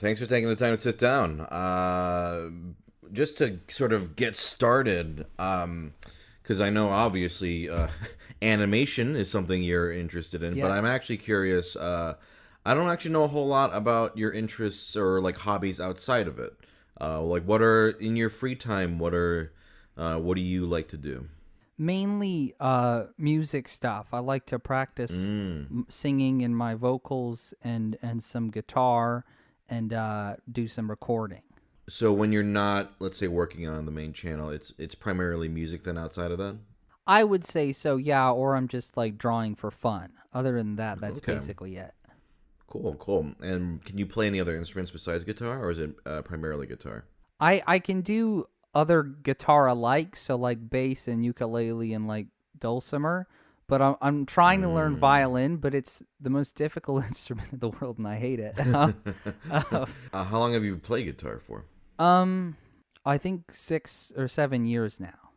Thanks for taking the time to sit down. Just to sort of get started, because I know obviously animation is something you're interested in, but I'm Yes. actually curious. I don't actually know a whole lot about your interests or like hobbies outside of it. Like, what are in your free time? What do you like to do? Mainly music stuff. I like to practice singing in my vocals and some guitar and do some recording. So when you're not, let's say, working on the main channel, it's primarily music. Then outside of that, I would say so, yeah, or I'm just like drawing for fun. Other than that, that's okay. basically it. Cool, cool. And can you play any other instruments besides guitar, or is it primarily guitar? I can do other guitar alike, so like bass and ukulele and like dulcimer, but I'm trying to learn violin, but it's the most difficult instrument in the world and I hate it. How long have you played guitar for? Um, I think 6 or 7 years now.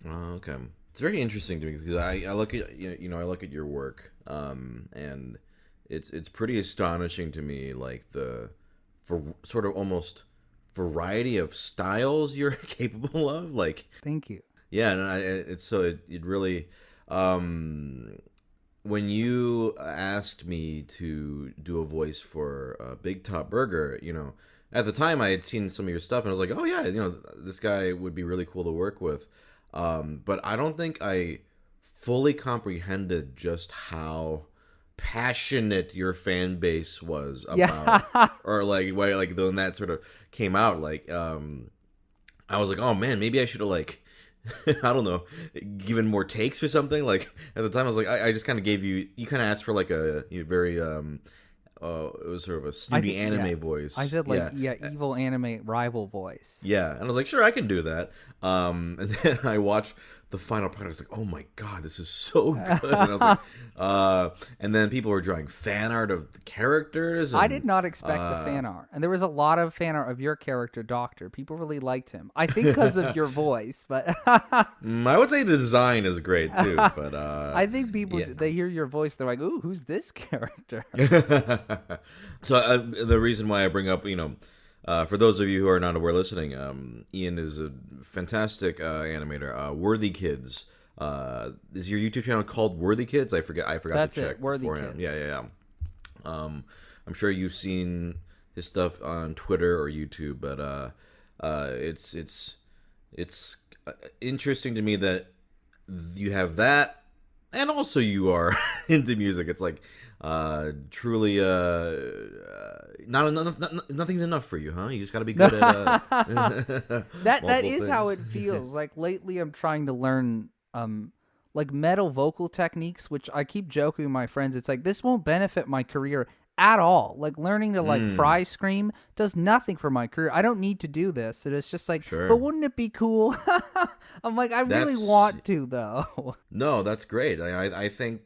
Oh, okay. It's very interesting to me because I look at I look at your work, and it's pretty astonishing to me, like the for sort of almost variety of styles you're capable of. Like, Thank you. yeah, and it really, um, when you asked me to do a voice for Big Top Burger, at the time I had seen some of your stuff and I was like, oh yeah, this guy would be really cool to work with. But I don't think I fully comprehended just how passionate your fan base was about, Yeah. or like when that sort of came out, like I was like, oh man, maybe I should have like I don't know, given more takes or something. Like at the time, I was like, I just kind of gave you. You kind of asked for like a very it was sort of a snooty anime voice. I said like evil anime rival voice. Yeah, and I was like, sure, I can do that. And then I watched the final product. I was like, oh my god, this is so good. And I was like, and then people were drawing fan art of the characters. And, I did not expect the fan art, and there was a lot of fan art of your character, Doctor. People really liked him. I think because of your voice, but I would say the design is great too. But I think people they hear your voice, they're like, "Ooh, who's this character?" So the reason why I bring up, for those of you who are not aware listening, Ian is a fantastic animator. WORTHIKIDS. Is your YouTube channel called WORTHIKIDS? I forgot That's to check it, Worthy beforehand. Kids. Yeah. I'm sure you've seen his stuff on Twitter or YouTube, but it's interesting to me that you have that, and also you are into music. It's like truly nothing's enough for you, huh? You just got to be good at That is things. how it feels. Like lately, I'm trying to learn like metal vocal techniques, which I keep joking with my friends. It's like this won't benefit my career at all. Like learning to like fry scream does nothing for my career. I don't need to do this. And it's just like, Sure. but wouldn't it be cool? I'm like, I really want to though. No, that's great. I think,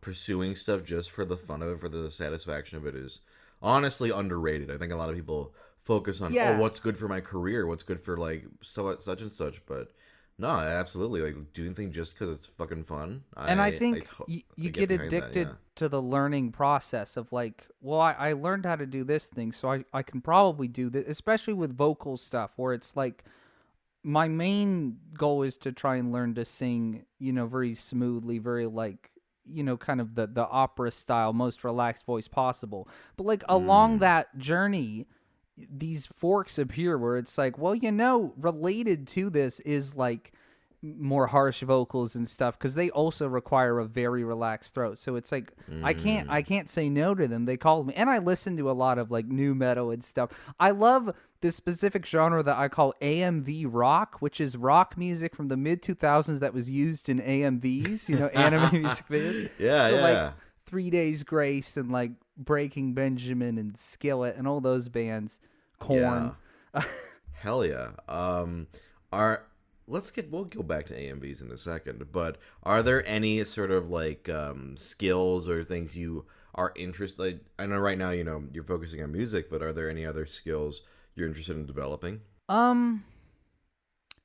pursuing stuff just for the fun of it, for the satisfaction of it, is honestly underrated. I think a lot of people focus on, Yeah. oh, what's good for my career? What's good for, like, such and such? But no, absolutely. Like, doing things just because it's fucking fun. And I think I you get get behind that, addicted yeah. to the learning process of like, well, I learned how to do this thing, so I can probably do this, especially with vocal stuff where it's like, my main goal is to try and learn to sing, very smoothly, very like, kind of the opera style, most relaxed voice possible. But like along that journey, these forks appear where it's like, well, related to this is like more harsh vocals and stuff because they also require a very relaxed throat. So it's like I can't say no to them. They called me, and I listen to a lot of like new metal and stuff. I love this specific genre that I call AMV rock, which is rock music from the mid 2000s that was used in AMVs, anime music videos. Yeah, so yeah. like 3 Days Grace and like Breaking Benjamin and Skillet and all those bands. Corn. Yeah. Hell yeah. We'll go back to AMVs in a second, but are there any sort of like skills or things you are interested? I know right now, you're focusing on music, but are there any other skills you're interested in developing?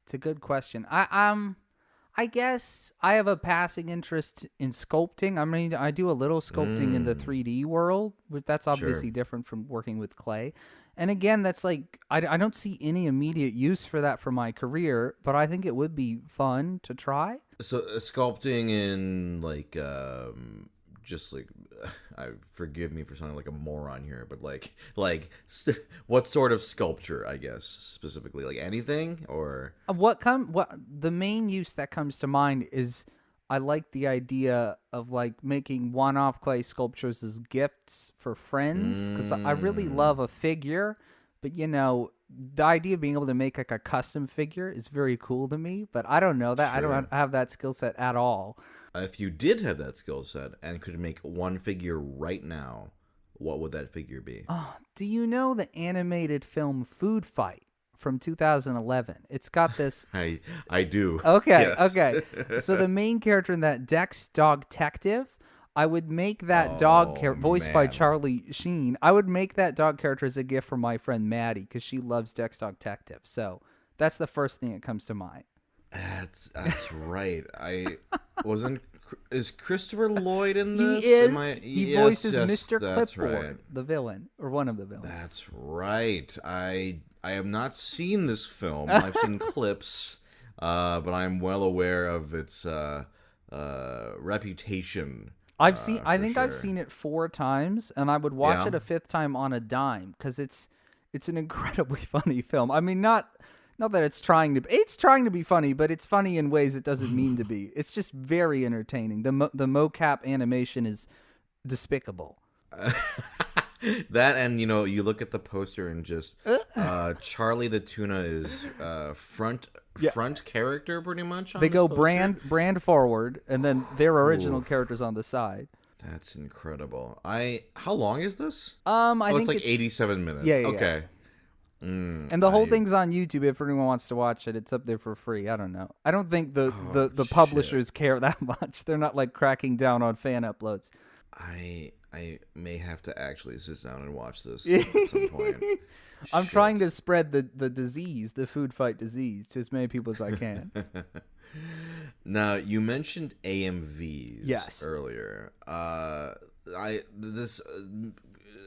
It's a good question. I guess I have a passing interest in sculpting. I mean, I do a little sculpting in the 3D world, but that's obviously different from working with clay. And again, that's like I don't see any immediate use for that for my career, but I think it would be fun to try. So sculpting in like just like I forgive me for sounding like a moron here, but what sort of sculpture, I guess, specifically, like anything or What the main use that comes to mind is I like the idea of like making one-off clay sculptures as gifts for friends because I really love a figure, but the idea of being able to make like a custom figure is very cool to me. But I don't know that I sure. don't have that skill set at all. If you did have that skill set and could make one figure right now, what would that figure be? Oh, do you know the animated film Food Fight from 2011? It's got this. I do. Okay, Yes. okay. So the main character in that, Dex Dog Detective, I would make that Oh voiced by man. Charlie Sheen. I would make that dog character as a gift for my friend Maddie because she loves Dex Dog Detective. So that's the first thing that comes to mind. That's right. I wasn't. Is Christopher Lloyd in He this? is. He Yes, voices yes, Mr. that's Clipboard, right. the villain, or one of the villains. That's right. I have not seen this film. I've seen clips, but I'm well aware of its reputation. I For think I've sure. seen it 4 times, and I would watch Yeah. it a 5th time on a dime because it's an incredibly funny film. I mean, not that it's trying to be funny, but it's funny in ways it doesn't mean to be. It's just very entertaining. The mocap animation is despicable. That and you look at the poster and just Charlie the Tuna is front character pretty much. On They this go poster. brand forward, and then their original characters on the side. That's incredible. How long is this? I Oh, think it's like 87 minutes. Yeah, yeah, Okay. and the whole thing's on YouTube. If anyone wants to watch it, it's up there for free. I don't know. I don't think the publishers care that much. They're not like cracking down on fan uploads. I may have to actually sit down and watch this at some point. I'm Shit. trying to spread the disease, the food fight disease, to as many people as I can. Now you mentioned AMVs Yes. earlier. I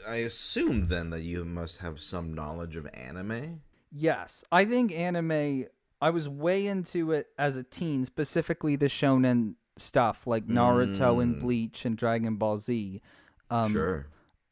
assume then that you must have some knowledge of anime. Yes, I think anime. I was way into it as a teen, specifically the shonen stuff like Naruto and Bleach and Dragon Ball Z. Sure.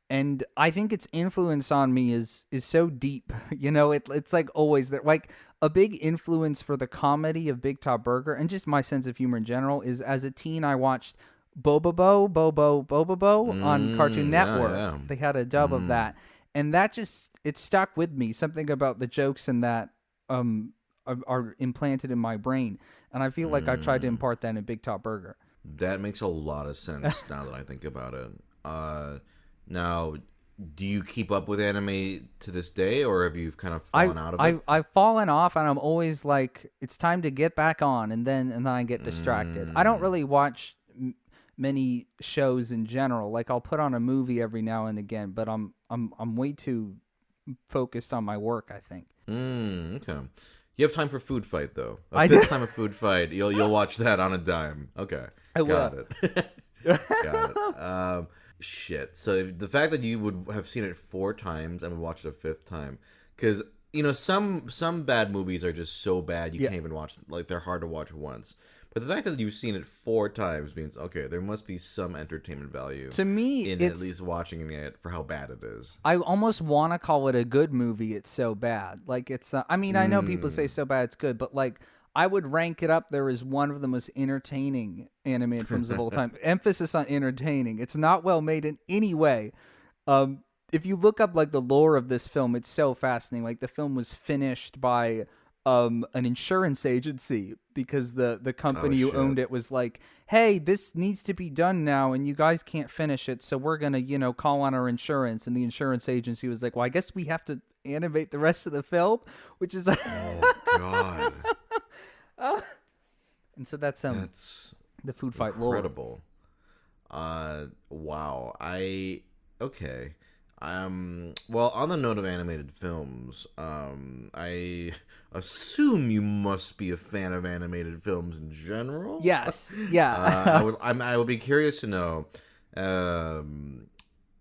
And I think its influence on me is so deep. It's like always there. Like a big influence for the comedy of Big Top Burger and just my sense of humor in general is as a teen I watched Bobo on Cartoon Network. yeah. They had a dub of that, and that just it stuck with me. Something about the jokes in that are implanted in my brain, and I feel like I tried to impart that in Big Top Burger. That makes a lot of sense now that I think about it. Now, do you keep up with anime to this day, or have you kind of fallen out of it? I've fallen off, and I'm always like, it's time to get back on, and then I get distracted. I don't really watch many shows in general. Like I'll put on a movie every now and again, but I'm way too focused on my work, I think. Okay. You have time for Food Fight though. I Fifth do. time of Food Fight. You'll watch that on a dime. Okay. I Got will. it. Got it. Shit. So the fact that you would have seen it 4 times and would watch it a 5th time, because some bad movies are just so bad you Yeah. can't even watch. Like they're hard to watch once. But the fact that you've seen it 4 times means okay, there must be some entertainment value To me, in at it's least watching it for how bad it is. I almost want to call it a good movie. It's so bad. Like it's. I mean, I know people say so bad it's good, but like I would rank it up there as one of the most entertaining animated films of all time. Emphasis on entertaining. It's not well made in any way. If you look up like the lore of this film, it's so fascinating. Like the film was finished by an insurance agency because the company who shit. owned it was like, hey, this needs to be done now and you guys can't finish it, so we're gonna call on our insurance. And the insurance agency was like, well, I guess we have to animate the rest of the film, which is Oh God, and so that's that's the food fight lore. incredible. Wow. Okay. Well, on the note of animated films, I assume you must be a fan of animated films in general. Yes, yeah. I would be curious to know,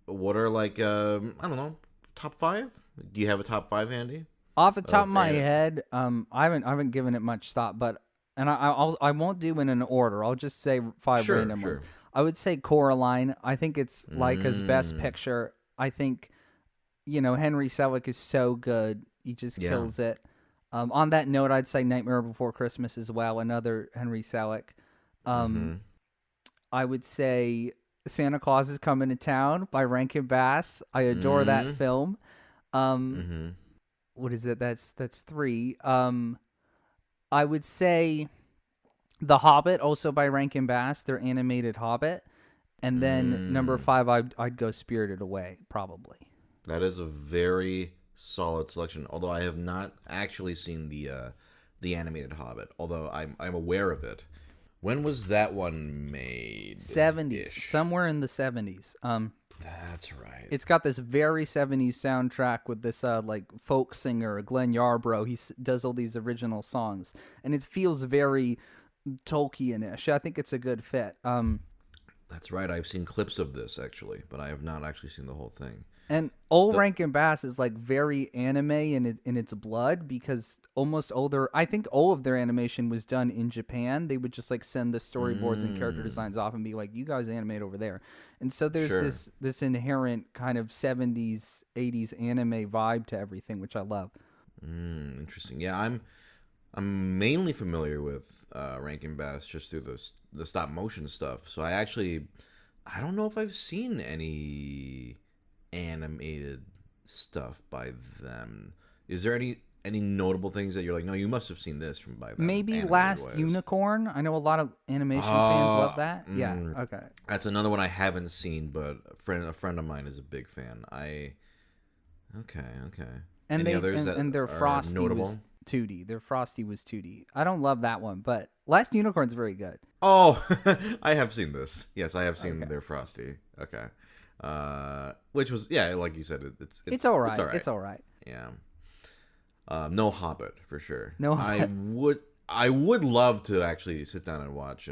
what are like, I don't know, top 5 Do you have a top 5 handy? Off the top of my Fan- head, I haven't given it much thought, but I won't do in an order. I'll just say 5 Sure, random ones. sure. I would say Coraline. I think it's Leica's best Mm, picture. I think Henry Selick is so good. He just yeah. kills it. On that note, I'd say Nightmare Before Christmas as well. Another Henry Selick. Mm-hmm. Um, I would say Santa Claus is Coming to Town by Rankin Bass. I adore that Mm-hmm. film. Um, Mm-hmm. what is it? That's 3. I would say The Hobbit, also by Rankin Bass, their animated Hobbit. And then number Mm. 5, I'd go Spirited Away, probably. That is a very solid selection. Although I have not actually seen the animated Hobbit, although I'm aware of it. When was that one made? 70s, somewhere in the 70s. That's right. It's got this very 70s soundtrack with this like folk singer, Glenn Yarbrough. He does all these original songs, and it feels very Tolkien-ish. I think it's a good fit. That's right. I've seen clips of this actually, but I have not actually seen the whole thing. And old Rankin Bass is like very anime in its blood, because I think all of their animation was done in Japan. They would just like send the storyboards and character designs off and be like, "You guys animate over there." And so there's Sure. this inherent kind of 70s 80s anime vibe to everything, which I love. Interesting. Yeah, I'm mainly familiar with Rankin Bass just through the stop motion stuff. So I don't know if I've seen any animated stuff by them. Is there any notable things that you're like, no, you must have seen this from by them? Maybe animated Last wise? Unicorn. I know a lot of animation fans love that. Yeah. Okay. That's another one I haven't seen, but a friend of mine is a big fan. Okay. And Any others that and their are Frosty notable? was 2D. Their Frosty was 2D. I don't love that one, but Last Unicorn's very good. Oh, I have seen this. Yes, I have seen their Frosty. Okay. Which was, yeah, like you said, It's all right. It's all right. Yeah. No Hobbit for sure. No Hobbit. I would love to actually sit down and watch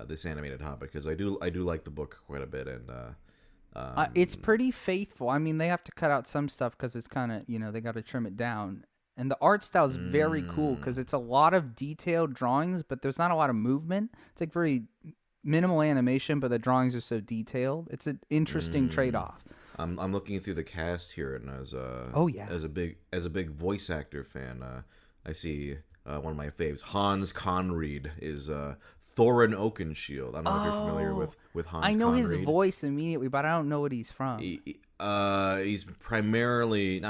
this animated Hobbit, because I do like the book quite a bit, and it's pretty faithful. I mean, they have to cut out some stuff because it's kind of, they got to trim it down. And the art style is very cool because it's a lot of detailed drawings, but there's not a lot of movement. It's like very minimal animation, but the drawings are so detailed. It's an interesting trade-off. I'm looking through the cast here, and as a big voice actor fan, I see one of my faves, Hans Conried, is Thorin Oakenshield. I don't know if you're familiar with Hans. I know his Conried. voice immediately, but I don't know what he's from. He's not primarily,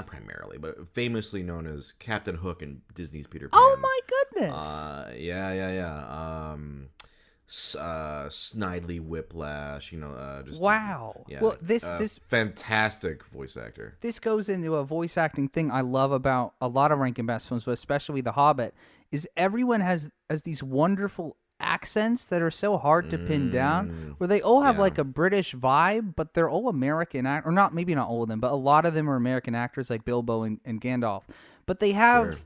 but famously known as Captain Hook in Disney's Peter Pan. Oh my goodness! Yeah. Snidely Whiplash, just wow. Yeah, Well, this fantastic voice actor. This goes into a voice acting thing I love about a lot of Rankin Bass films, but especially The Hobbit, is everyone has these wonderful accents that are so hard to pin down, where they all have like a British vibe, but they're all American or not, maybe not all of them, but a lot of them are American actors like Bilbo and Gandalf. But they have, Sure.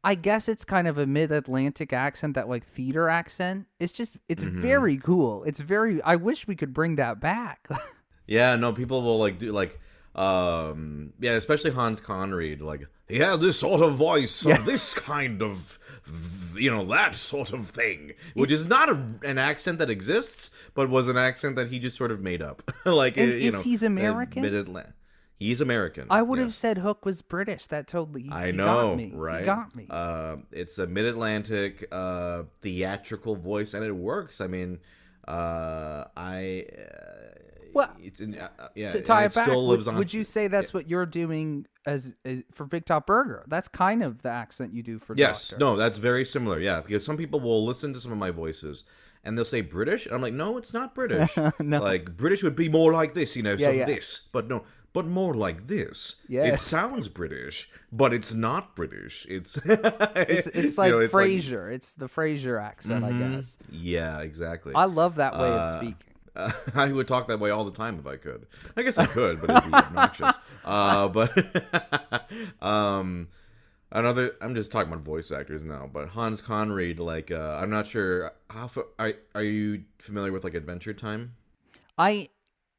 I guess it's kind of a mid-Atlantic accent, that like theater accent. It's very cool. I wish we could bring that back. Yeah, no, people will like do like, yeah, especially Hans Conried, like he had this sort of voice, or this kind of, that sort of thing, which is not an accent that exists, but was an accent that he just sort of made up. Like, he's American? Mid-Atlantic. He's American. I would have yes. said Hook was British. That totally. I he know, got me. right? He got me. It's a mid-Atlantic theatrical voice, and it works. I mean, it's in yeah. To tie and it back, still lives on. would you say that's what you're doing as for Big Top Burger? That's kind of the accent you do for Yes, Doctor. no, that's very similar. Yeah, because some people will listen to some of my voices and they'll say British, and I'm like, no, it's not British. No. Like British would be more like this, Yeah, so yeah. this, but no. But more like this. Yes. It sounds British, but it's not British. It's It's like it's Frasier. It's the Frasier accent, I guess. Yeah, exactly. I love that way of speaking. I would talk that way all the time if I could. I guess I could, but it'd be obnoxious. I'm just talking about voice actors now. But Hans Conried, like, I'm not sure are you familiar with like Adventure Time? I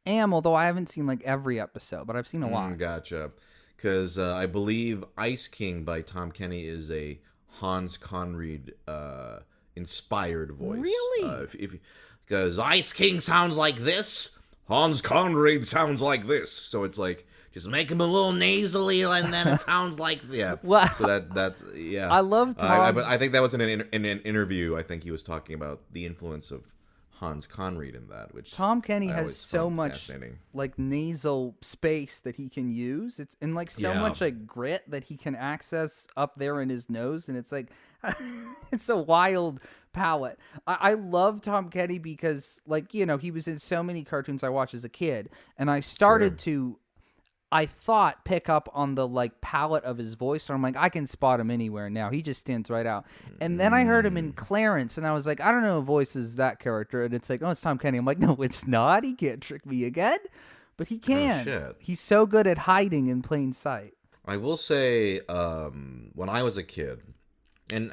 am, although I haven't seen like every episode, but I've seen a lot. Gotcha. because I believe Ice King by Tom Kenny is a Hans Conried inspired voice. Really? If because Ice King sounds like this, Hans Conried sounds like this. So it's like just make him a little nasally, and then it sounds like Wow. So that's yeah. I love But I Tom's. think that was in an interview. I think he was talking about the influence of Hans Conried in that, which Tom Kenny I has always so found much fascinating. like nasal space that he can use. It's and like so Yeah. much like grit that he can access up there in his nose, and it's like it's a wild palette. I love Tom Kenny because like he was in so many cartoons I watched as a kid, and I started to. I thought pick up on the like palette of his voice. So I'm like, I can spot him anywhere now. He just stands right out. And then I heard him in Clarence, and I was like, I don't know who voices that character. And it's like, oh, it's Tom Kenny. I'm like, no, it's not. He can't trick me again. But he can. Shit. He's so good at hiding in plain sight. I will say, when I was a kid, and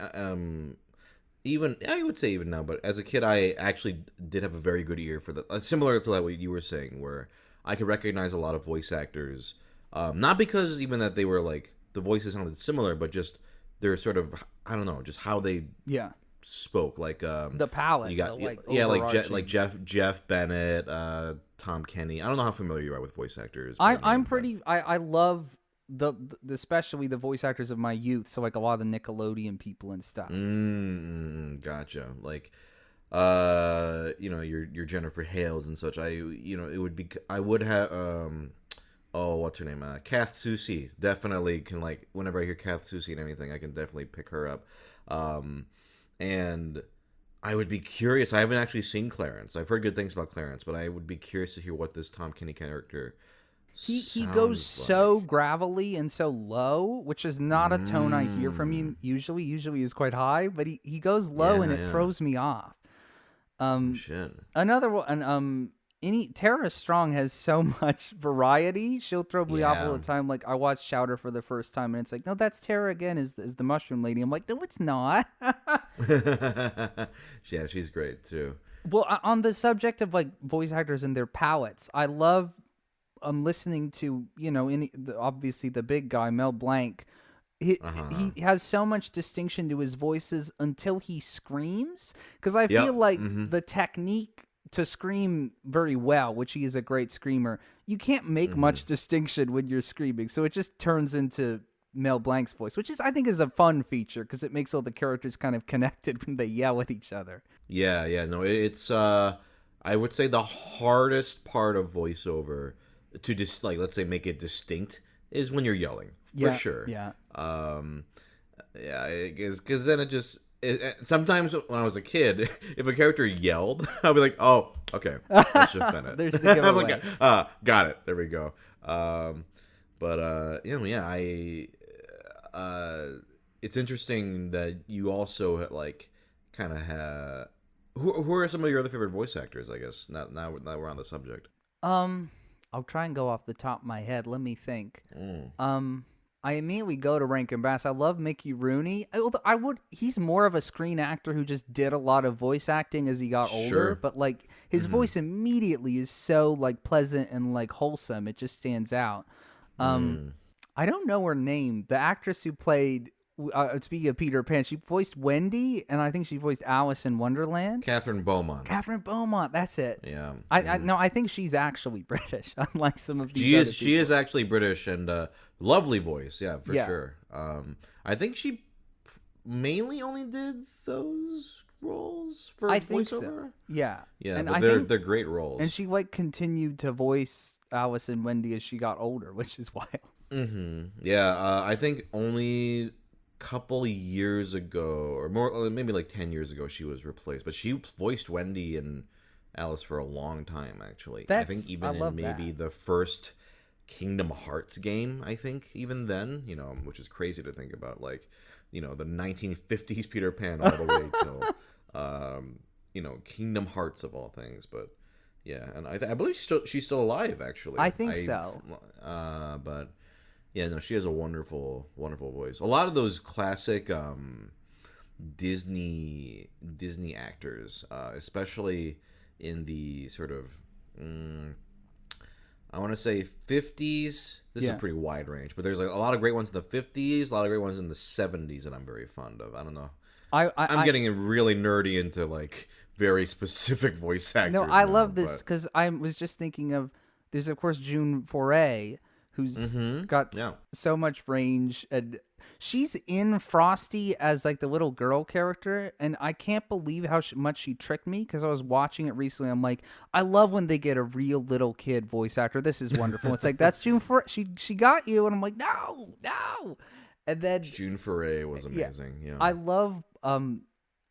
even I would say even now, but as a kid, I actually did have a very good ear for the similar to like what you were saying, where I could recognize a lot of voice actors, not because even that they were like the voices sounded similar, but just their sort of I don't know, just how they Yeah. spoke. Like The palette. you got the, like, like Jeff Bennett, Tom Kenny. I don't know how familiar you are with voice actors. I'm pretty. I love the especially the voice actors of my youth. So like a lot of the Nickelodeon people and stuff. Gotcha. Like, your Jennifer Hales and such. It would be. I would have. What's her name? Kath Soucie. Definitely can like. Whenever I hear Kath Soucie and anything, I can definitely pick her up. And I would be curious. I haven't actually seen Clarence. I've heard good things about Clarence, but I would be curious to hear what this Tom Kenny character. He goes so gravelly and so low, which is not a tone I hear from him usually. Usually he's quite high, but he goes low and it throws me off. Shit. Another one, Tara Strong has so much variety. She'll throw me off all the time. Like I watched Chowder for the first time, and it's like, no, that's Tara again. Is the mushroom lady? I'm like, no, it's not. Yeah, she's great too. Well, on the subject of like voice actors and their palettes, I love listening to obviously the big guy Mel Blanc. He has so much distinction to his voices until he screams, because I feel like the technique to scream very well, which he is a great screamer, you can't make much distinction when you're screaming, so it just turns into Mel Blanc's voice, which I think is a fun feature because it makes all the characters kind of connected when they yell at each other. No, it's I would say the hardest part of voiceover to just like, let's say, make it distinct is when you're yelling, for sure. Because then sometimes when I was a kid, if a character yelled, I'd be like, oh, okay, that's just Bennett. There's the giveaway. I was like, got it, there we go. It's interesting that you also like kind of have. Who are some of your other favorite voice actors? I guess now we're on the subject. I'll try and go off the top of my head. Let me think. I immediately go to Rankin Bass. I love Mickey Rooney. He's more of a screen actor who just did a lot of voice acting as he got older. But like his voice immediately is so like pleasant and like wholesome. It just stands out. I don't know her name. The actress who played. Speaking of Peter Pan, she voiced Wendy, and I think she voiced Alice in Wonderland. Catherine Beaumont. That's it. Yeah. I think she's actually British, unlike some of these. She is actually British, and lovely voice. Yeah, for sure. I think she mainly only did those roles for voiceover. Think so. Yeah. And but they're great roles. And she like continued to voice Alice and Wendy as she got older, which is wild. Yeah, I think only couple years ago, or more, maybe like 10 years ago, she was replaced, but she voiced Wendy and Alice for a long time, actually. I think even in maybe the first Kingdom Hearts game, I think even then, which is crazy to think about, like, the 1950s Peter Pan all the way till Kingdom Hearts of all things. But yeah, and I believe she's still alive, actually. I think so. But yeah, no, she has a wonderful, wonderful voice. A lot of those classic Disney actors, especially in the sort of I want to say 50s. This is a Yeah. pretty wide range, but there's like a lot of great ones in the 50s, a lot of great ones in the 70s that I'm very fond of. I don't know. I'm I getting really nerdy into like very specific voice no, actors I now, love this but because I was just thinking of there's of course June Foray, who's got yeah. so much range, and she's in Frosty as like the little girl character, and I can't believe how much she tricked me because I was watching it recently. I'm like, I love when they get a real little kid voice actor. This is wonderful. It's like that's June Foray. She got you, and I'm like, no, no, and then June Foray was yeah, amazing. Yeah. I love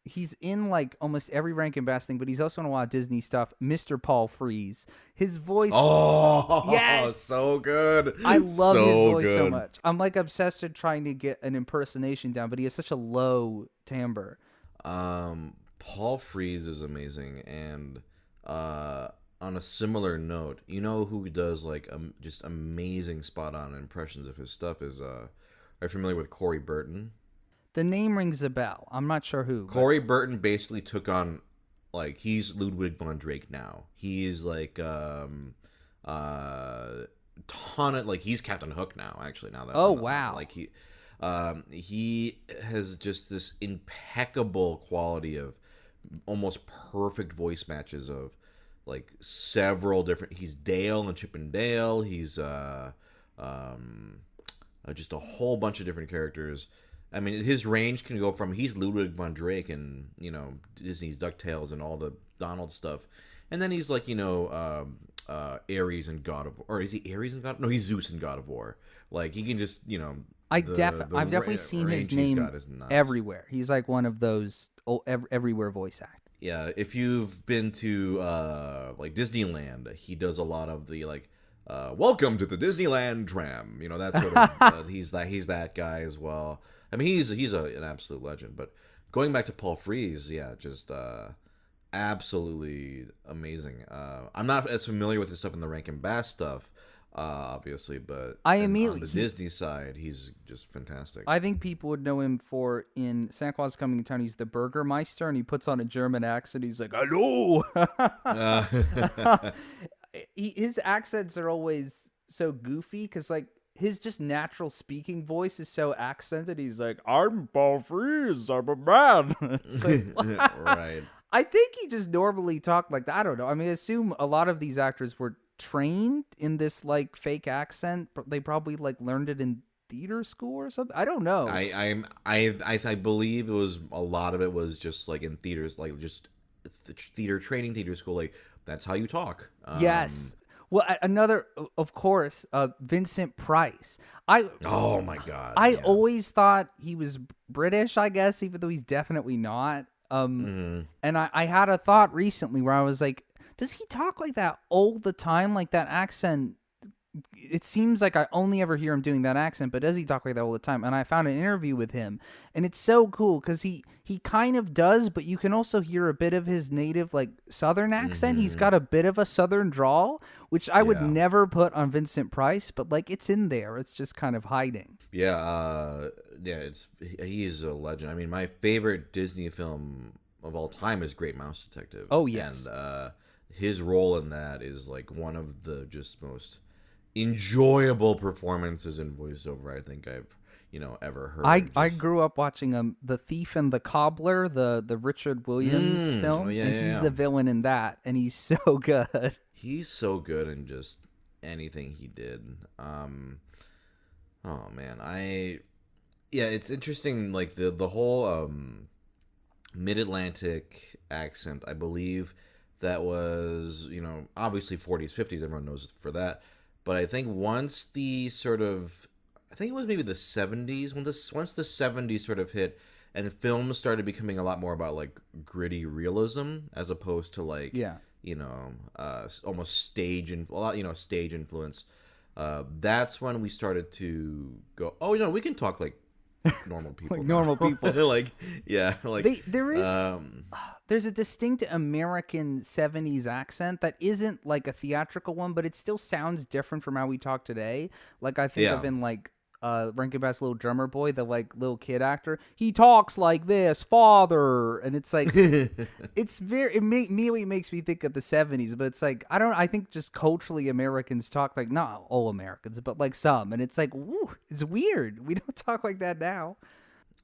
he's in like almost every Rankin Bass thing, but he's also in a lot of Disney stuff. Mr. Paul Frees. His voice Oh, yes! so good. I love his So voice so good. much. I'm like obsessed with trying to get an impersonation down, but he has such a low timbre. Paul Frees is amazing, and on a similar note, you know who does like just amazing spot on impressions of his stuff is are you familiar with Corey Burton? The name rings a bell. I'm not sure who. Corey Burton basically took on like he's Ludwig von Drake now. He's like ton of like he's Captain Hook now actually now that Oh, wow. like he has just this impeccable quality of almost perfect voice matches of like several different he's Dale and Chip and Dale, he's just a whole bunch of different characters. I mean, his range can go from he's Ludwig von Drake and Disney's DuckTales and all the Donald stuff, and then he's like Ares and God of War, or is he Ares and God? No, he's Zeus and God of War. Like he can just I've definitely seen his name everywhere. He's like one of those everywhere voice actors. Yeah, if you've been to like Disneyland, he does a lot of the like. Welcome to the Disneyland tram. That sort of. He's that guy as well. I mean, he's an absolute legend. But going back to Paul Frees, yeah, just absolutely amazing. I'm not as familiar with his stuff in the Rankin Bass stuff, obviously, but on the Disney side, he's just fantastic. I think people would know him for in Santa Claus is Coming to Town. He's the Burgermeister, and he puts on a German accent. He's like, "Hello." His accents are always so goofy because like his just natural speaking voice is so accented. He's like, I'm Paul Frees, I'm a man. Like, right. I think he just normally talked like that. I don't know. I mean, I assume a lot of these actors were trained in this like fake accent. They probably like learned it in theater school or something. I don't know. I believe it was a lot of it was just like in theaters, like just theater training, theater school, like that's how you talk. Yes. Well, another, of course, Vincent Price. Oh my God. I always thought he was British, I guess, even though he's definitely not. And I had a thought recently where I was like, does he talk like that all the time? Like that accent, it seems like I only ever hear him doing that accent, but does he talk like that all the time? And I found an interview with him, and it's so cool because he kind of does, but you can also hear a bit of his native like Southern accent. He's got a bit of a Southern drawl, which I would never put on Vincent Price, but like it's in there. It's just kind of hiding. Yeah, he is a legend. I mean, my favorite Disney film of all time is Great Mouse Detective. Oh yes, and his role in that is like one of the just most enjoyable performances in voiceover I think I've ever heard. I grew up watching The Thief and the Cobbler, the Richard Williams film, and he's the villain in that, and he's so good. He's so good in just anything he did. Oh man, it's interesting like the whole Mid-Atlantic accent. I believe that was obviously 40s 50s, everyone knows for that. But I think once the sort of, I think it was maybe the 70s, once the 70s sort of hit and films started becoming a lot more about like gritty realism as opposed to like, almost stage and a lot, stage influence. That's when we started to go, oh, we can talk like normal people. Like normal people. like, yeah. Like there's a distinct American 70s accent that isn't like a theatrical one, but it still sounds different from how we talk today. Like I think of in like Rankin Bass little drummer boy, the like little kid actor. He talks like this, father, and it's like immediately makes me think of the 70s, but it's like I think just culturally Americans talk like, not all Americans, but like some, and it's like, woo, it's weird. We don't talk like that now.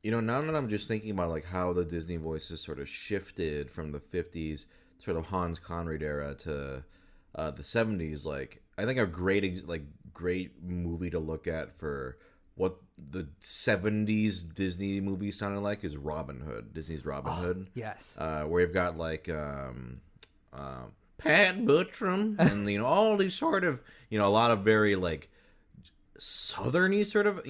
Now that I'm just thinking about like how the Disney voices sort of shifted from the 50s, sort of Hans Conried era, to the 70s, like I think a great movie to look at for what the 70s Disney movie sounded like is Robin Hood. Disney's Robin Hood. Yes. Where you've got like Pat Buttram and all these sort of a lot of very like southerny sort of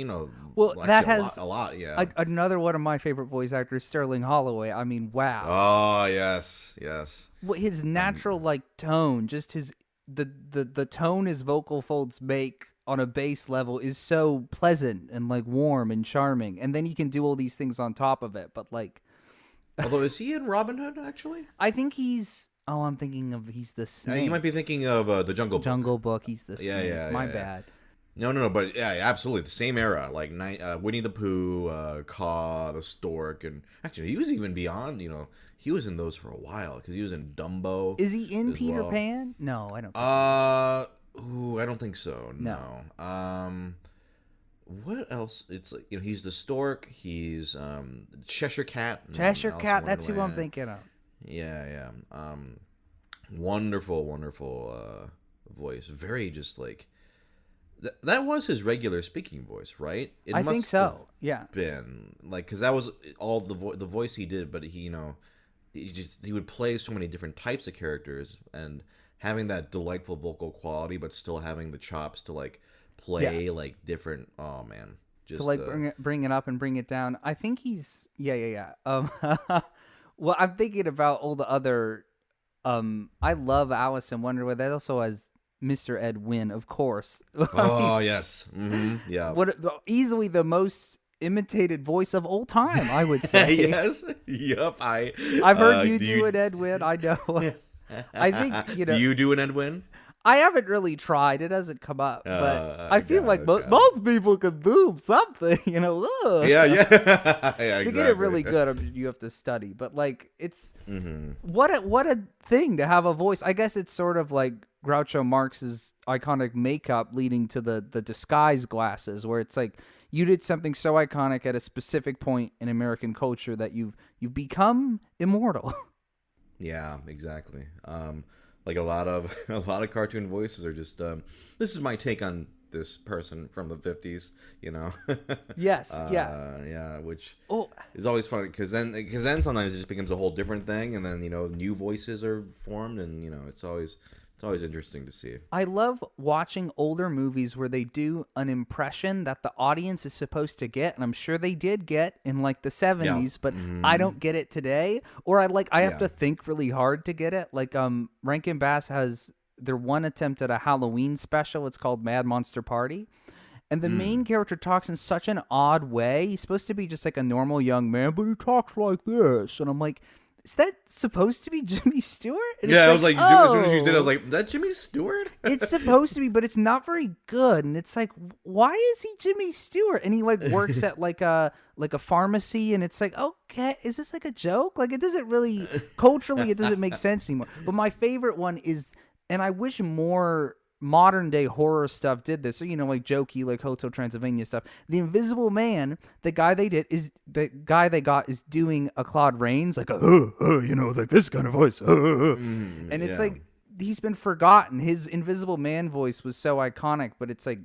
well, that has a lot yeah. Another one of my favorite voice actors, Sterling Holloway. I mean, wow. Oh yes. Well, his natural like tone, just the tone his vocal folds make on a bass level is so pleasant and like warm and charming, and then he can do all these things on top of it. But like, although is he in Robin Hood actually? I think he's. Oh, I'm thinking of he's the snake. You might be thinking of the Jungle Book. Jungle Book. He's the snake. Yeah. My bad. No, but yeah, absolutely the same era, like Winnie the Pooh, Caw, the Stork, and actually he was even beyond. He was in those for a while because he was in Dumbo. Is he in Peter Pan? No, I don't. I don't think so. No. What else? It's like he's the Stork. He's Cheshire Cat. Cheshire Cat. That's who I'm thinking of. Yeah. Wonderful voice. Very just like. That was his regular speaking voice, right? I think so. Yeah. Been like because that was all the voice he did, but he would play so many different types of characters, and having that delightful vocal quality, but still having the chops to like play like different. Oh man, just to like bring it up and bring it down. I think he's yeah. Well, I'm thinking about all the other. I love Alice in Wonderland. That also has Mr. Ed Wynn, of course. Yes. Mm-hmm. Yeah. Easily the most imitated voice of all time, I would say. Yes. Yep. I've heard you do an Ed Wynn. I know. I think Do you do an Ed Wynn? I haven't really tried. It doesn't come up, but I feel like most people can do something. Yeah. Yeah, exactly. To get it really good, you have to study. But like, it's what a thing to have a voice. I guess it's sort of like Groucho Marx's iconic makeup leading to the disguise glasses, where it's like you did something so iconic at a specific point in American culture that you've become immortal. Yeah, exactly. Like a lot of cartoon voices are just this is my take on this person from the 50s, Yes, yeah, which is always fun because then sometimes it just becomes a whole different thing, and then new voices are formed, and it's always interesting to see. I love watching older movies where they do an impression that the audience is supposed to get, and I'm sure they did get in like the 70s, but I don't get it today, or I have to think really hard to get it. Like Rankin Bass has their one attempt at a Halloween special. It's called Mad Monster Party. And the main character talks in such an odd way. He's supposed to be just like a normal young man, but he talks like this. And I'm like, is that supposed to be Jimmy Stewart? And I was like, as soon as you did, I was like, that Jimmy Stewart? It's supposed to be, but it's not very good. And it's like, why is he Jimmy Stewart? And he like works at like a pharmacy, and it's like, okay, is this like a joke? Like, it doesn't really, culturally, it doesn't make sense anymore. But my favorite one is, and I wish more modern day horror stuff did this, so like jokey, like Hotel Transylvania stuff. The Invisible Man, the guy they got is doing a Claude Rains, like like this kind of voice, and it's like he's been forgotten. His Invisible Man voice was so iconic, but it's like,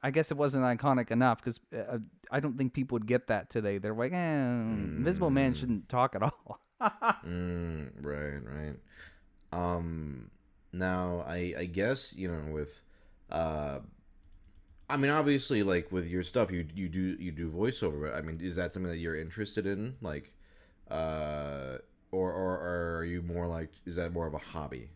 I guess it wasn't iconic enough because I don't think people would get that today. They're like, Invisible Man shouldn't talk at all. Right. Now, I guess, with, I mean, obviously, like, with your stuff, you do voiceover, but, I mean, is that something that you're interested in? Like, or are you more like, is that more of a hobby?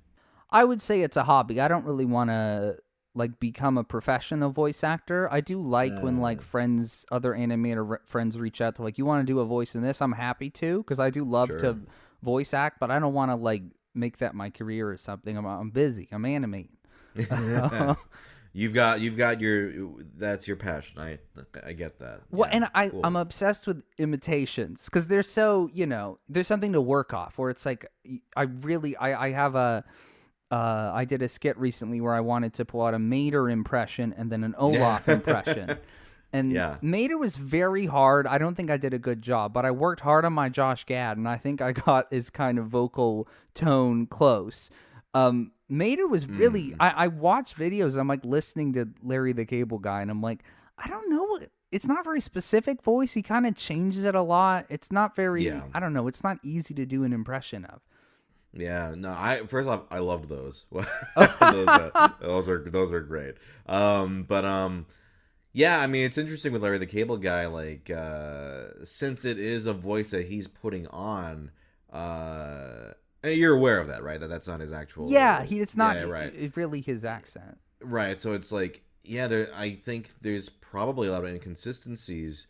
I would say it's a hobby. I don't really want to, like, become a professional voice actor. I do like when, like, other animator friends reach out to, like, you want to do a voice in this? I'm happy to, because I do love to voice act, but I don't want to, like, make that my career or something. I'm busy. I'm animating. you've got your that's your passion. I get that. Well, Yeah, and cool. I'm obsessed with imitations because they're so, there's something to work off. Where it's like I have I did a skit recently where I wanted to pull out a Mater impression and then an Olaf impression. And Yeah. Mater was very hard. I don't think I did a good job, but I worked hard on my Josh Gad, and I think I got his kind of vocal tone close. Mater was really. Mm. I watch videos. I'm like listening to Larry the Cable Guy, and I'm like, I don't know what. It's not very specific voice. He kind of changes it a lot. It's not very. Yeah. I don't know. It's not easy to do an impression of. Yeah, no. I first off, I loved those. those are great. Yeah. I mean, it's interesting with Larry the Cable Guy. Like, since it is a voice that he's putting on, you're aware of that, right? That's not his actual. Yeah, it's not. Yeah, right. It's really his accent. Right. So it's like, yeah. I think there's probably a lot of inconsistencies.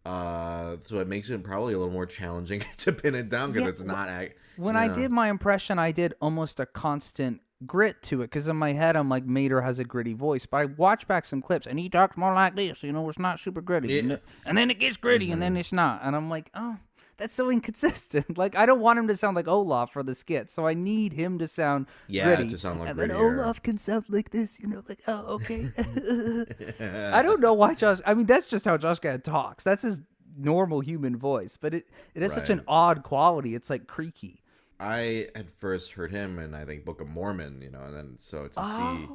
So it makes it probably a little more challenging to pin it down because it's not. When I did my impression, I did almost a constant grit to it because in my head I'm like, Mater has a gritty voice, but I watch back some clips and he talks more like this. It's not super gritty, and then it gets gritty, and then it's not, and I'm like, oh, that's so inconsistent. Like, I don't want him to sound like Olaf for the skit, so I need him to sound gritty. To sound like and grittier. then Olaf can sound like this, like, oh, okay. I don't know why Josh. I mean, that's just how Josh Gad talks. That's his normal human voice, but it has such an odd quality. It's like creaky. I had first heard him in, I think, Book of Mormon, and then so to see.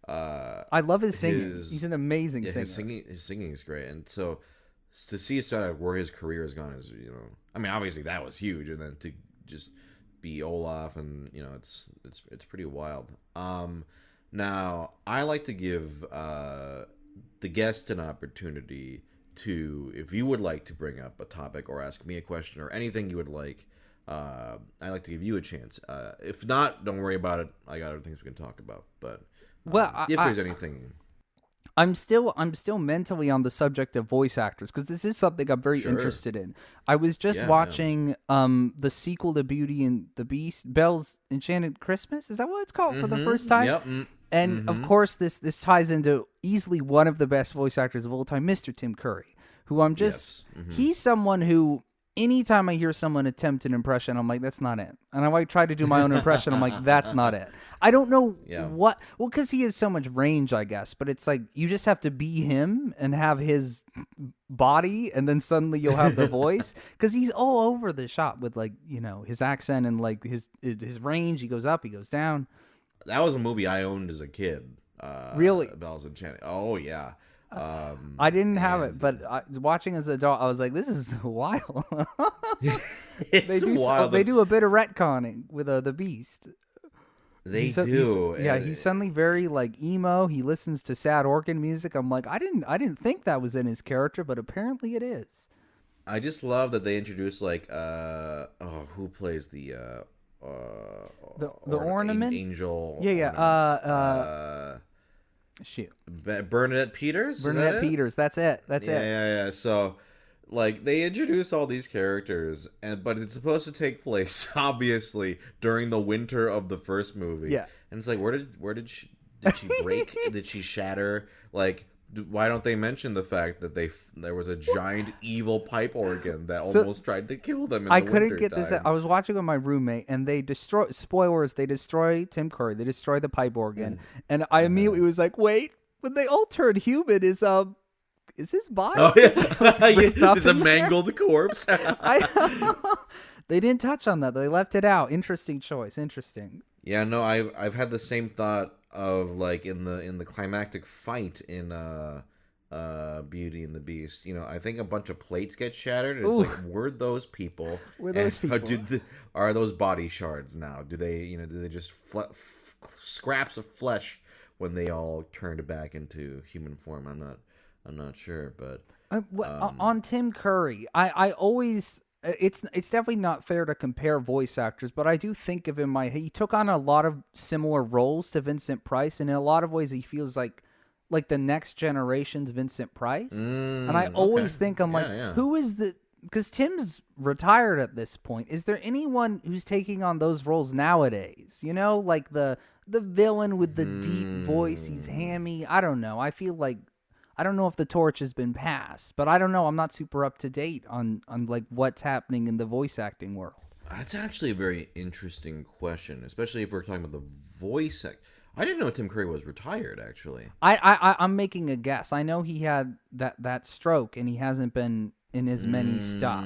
I love his singing. He's an amazing singer. His singing is great, and so to see sort of where his career has gone is, I mean, obviously that was huge, and then to just be Olaf, and it's pretty wild. Now I like to give the guest an opportunity to, if you would like to bring up a topic or ask me a question or anything you would like. I like to give you a chance. If not, don't worry about it. I got other things we can talk about. But if there's anything, I'm still mentally on the subject of voice actors because this is something I'm very interested in. I was just watching the sequel to Beauty and the Beast, Belle's Enchanted Christmas. Is that what it's called for the first time? Yep. And of course, this ties into easily one of the best voice actors of all time, Mr. Tim Curry, who I'm just. He's someone who. Anytime I hear someone attempt an impression, I'm like, that's not it. And I might try to do my own impression. I'm like, that's not it. I don't know what. Well, because he has so much range, I guess. But it's like you just have to be him and have his body, and then suddenly you'll have the voice. Because he's all over the shop with his accent and like his range. He goes up, he goes down. That was a movie I owned as a kid. Really? Belle's Enchanted. Oh yeah. I didn't have it, but watching as an adult, I was like, "This is wild." They do a bit of retconning with the Beast. They do. He's suddenly very like emo. He listens to sad organ music. I'm like, I didn't think that was in his character, but apparently it is. I just love that they introduced who plays the ornament angel? Yeah. Shoot. Bernadette Peters? Bernadette Peters. That's it. Yeah. So, they introduce all these characters, but it's supposed to take place, obviously, during the winter of the first movie. Yeah. And it's like, did she break? Did she shatter? Why don't they mention the fact that there was a giant evil pipe organ that almost tried to kill them in I the couldn't get time. this. I was watching with my roommate, and they destroy. Spoilers: they destroy Tim Curry. They destroy the pipe organ, and I immediately was like, "Wait, when they all turn human, is his body? Oh yeah, it's a in mangled corpse." They didn't touch on that. They left it out. Interesting choice. Interesting. Yeah, no, I've had the same thought of in the climactic fight in Beauty and the Beast. I think a bunch of plates get shattered. And it's like, were those people? Were those people? Are those body shards now? Do they do they just scraps of flesh when they all turned back into human form? I'm not sure, but on Tim Curry, I always. It's definitely not fair to compare voice actors, but I do think of him. He took on a lot of similar roles to Vincent Price, and in a lot of ways, he feels like the next generation's Vincent Price. And I always think who is the? Because Tim's retired at this point. Is there anyone who's taking on those roles nowadays? Like the the villain with the deep voice. He's hammy. I don't know. I feel like I don't know if the torch has been passed, but I don't know. I'm not super up to date on like what's happening in the voice acting world. That's actually a very interesting question, especially if we're talking about the voice act. I didn't know Tim Curry was retired, actually. I'm making a guess. I know he had that stroke and he hasn't been in as many stuff,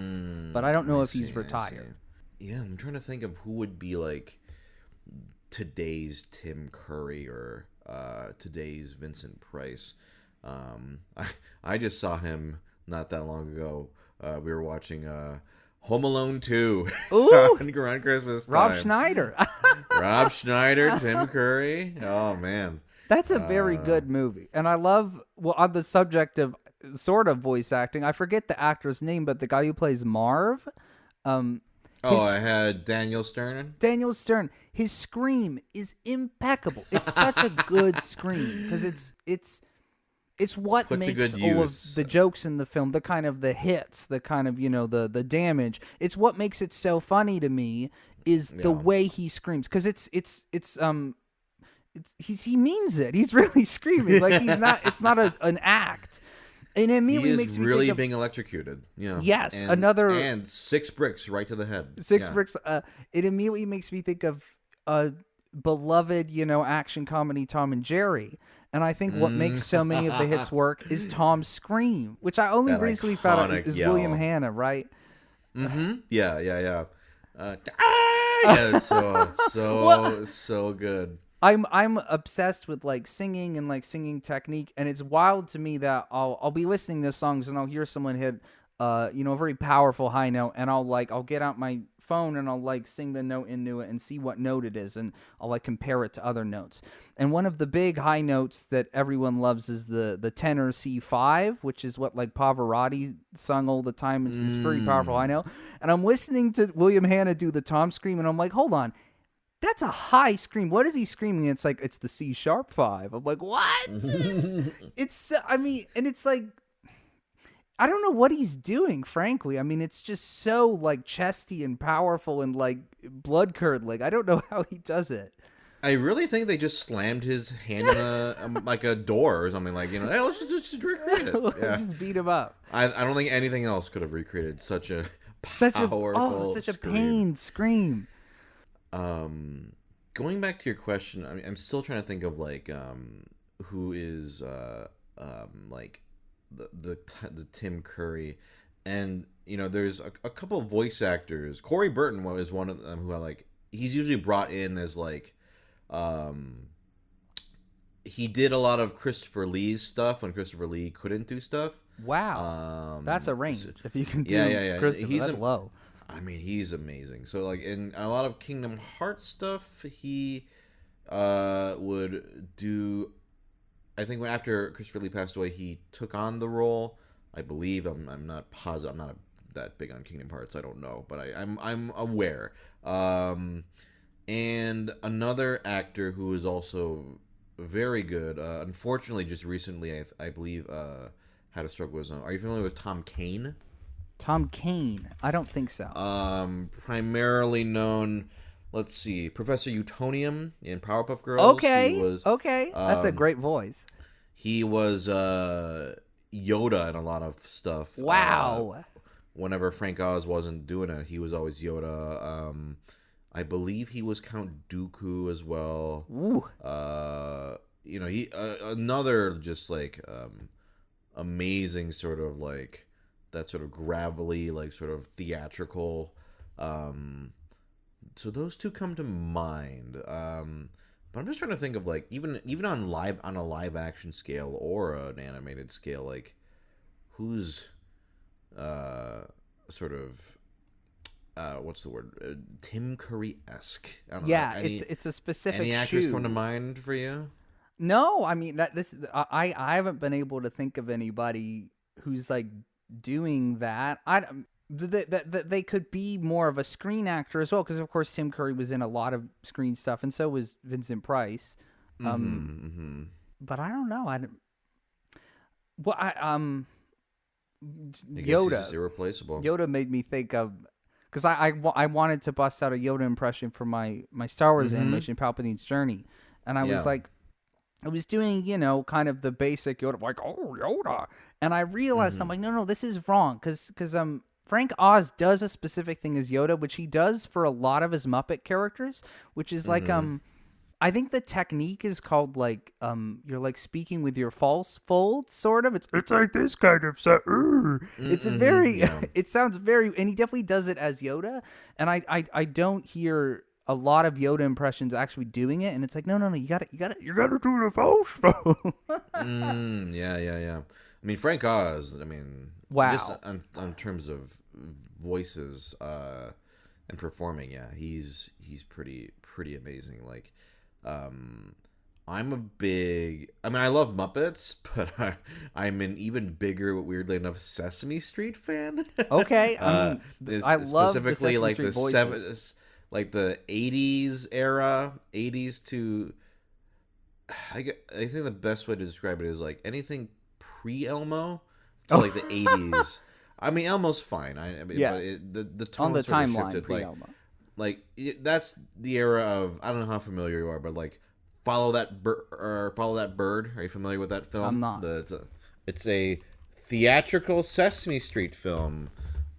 but I don't know if he's retired. Yeah, I'm trying to think of who would be like today's Tim Curry or today's Vincent Price. I just saw him not that long ago. We were watching Home Alone 2 around Christmas time. Rob Schneider. Rob Schneider, Tim Curry. Oh, man. That's a very good movie. And I love, well, on the subject of sort of voice acting, I forget the actor's name, but the guy who plays Marv. I had Daniel Stern. Daniel Stern. His scream is impeccable. It's such a good scream because it's what makes all of the jokes in the film, the kind of the hits, the kind of, the damage. It's what makes it so funny to me is the way he screams, because he means it. He's really screaming. Like it's not an act. And it immediately makes me really think of, being electrocuted. Yeah. Yes, and 6 bricks right to the head. 6 bricks. It immediately makes me think of beloved, action comedy Tom and Jerry. And I think what makes so many of the hits work is Tom's scream, which I only recently found out is William Hanna, right? Mm-hmm. Yeah. Yeah, so good. I'm obsessed with like singing and like singing technique, and it's wild to me that I'll be listening to songs and I'll hear someone hit a very powerful high note, and I'll get out my phone and I'll like sing the note into it and see what note it is, and I'll like compare it to other notes. And one of the big high notes that everyone loves is the tenor C5, which is what like Pavarotti sung all the time. It's this very powerful high note. And I'm listening to William Hanna do the Tom scream, and I'm like, hold on. That's a high scream. What is he screaming? It's like, it's the C sharp 5. I'm like, what? And it's like, I don't know what he's doing, frankly. I mean, it's just so like chesty and powerful and like blood curdling. I don't know how he does it. I really think they just slammed his hand in a door or something, like, hey, let's just recreate it. Yeah. Just beat him up. I don't think anything else could have recreated such a powerful such a pained scream. Going back to your question, I mean, I'm still trying to think of like who is like the Tim Curry, and there's a couple of voice actors. Corey Burton was one of them who I like. He's usually brought in as like he did a lot of Christopher Lee's stuff when Christopher Lee couldn't do stuff. Wow, that's a range. If you can do Christopher, that's low. I mean, he's amazing. So, like, in a lot of Kingdom Hearts stuff, he would do... I think after Christopher Lee passed away, he took on the role. I believe. I'm not positive. I'm not that big on Kingdom Hearts. I don't know. But I'm aware. And another actor who is also very good, unfortunately, just recently, I believe, had a stroke, was... are you familiar with Tom Kane? Tom Kane? I don't think so. Primarily known, let's see, Professor Utonium in Powerpuff Girls. Okay. That's a great voice. He was Yoda in a lot of stuff. Wow. Whenever Frank Oz wasn't doing it, he was always Yoda. I believe he was Count Dooku as well. Ooh. He another just like amazing sort of like that sort of gravelly, like sort of theatrical. So those two come to mind. But I'm just trying to think of like even on a live action scale or an animated scale, like who's sort of what's the word? Tim Curry-esque. I don't know. It's a specific. Any actors come to mind for you? No, I mean I haven't been able to think of anybody who's like doing that. They could be more of a screen actor as well, because of course Tim Curry was in a lot of screen stuff, and so was Vincent Price. But I don't know. Yoda is irreplaceable. Yoda made me think of, because I wanted to bust out a Yoda impression for my Star Wars animation, Palpatine's Journey, and I was Yeah. like, I was doing, kind of the basic Yoda, like, oh, Yoda. And I realized, I'm Hmm. like, no, this is wrong. Because Frank Oz does a specific thing as Yoda, which he does for a lot of his Muppet characters, which is like, Hmm. I think the technique is called like, you're like speaking with your false folds, sort of. It's like this kind of stuff. It's a Hmm. very, Yeah. it sounds very, and he definitely does it as Yoda. And I don't hear a lot of Yoda impressions actually doing it, and it's like, no, you gotta do the false fold. Yeah, yeah, yeah. I mean, Frank Oz. I mean, just Wow. on terms of voices and performing, yeah, he's pretty amazing. Like, um, I'm a big. I mean, I love Muppets, but I'm an even bigger, weirdly enough, Sesame Street fan. Okay, I mean, Is I love the specifically Sesame like Street the voices. like the '80s era, '80s to I think the best way to describe it is like anything pre Elmo to Oh, like the '80s. I mean, Elmo's fine. I mean, yeah, but the on tone the sort of timeline shifted. pre Elmo. That's the era of I don't know how familiar you are, but like follow that bird or follow that bird. Are you familiar with that I'm film? not. It's a theatrical Sesame Street film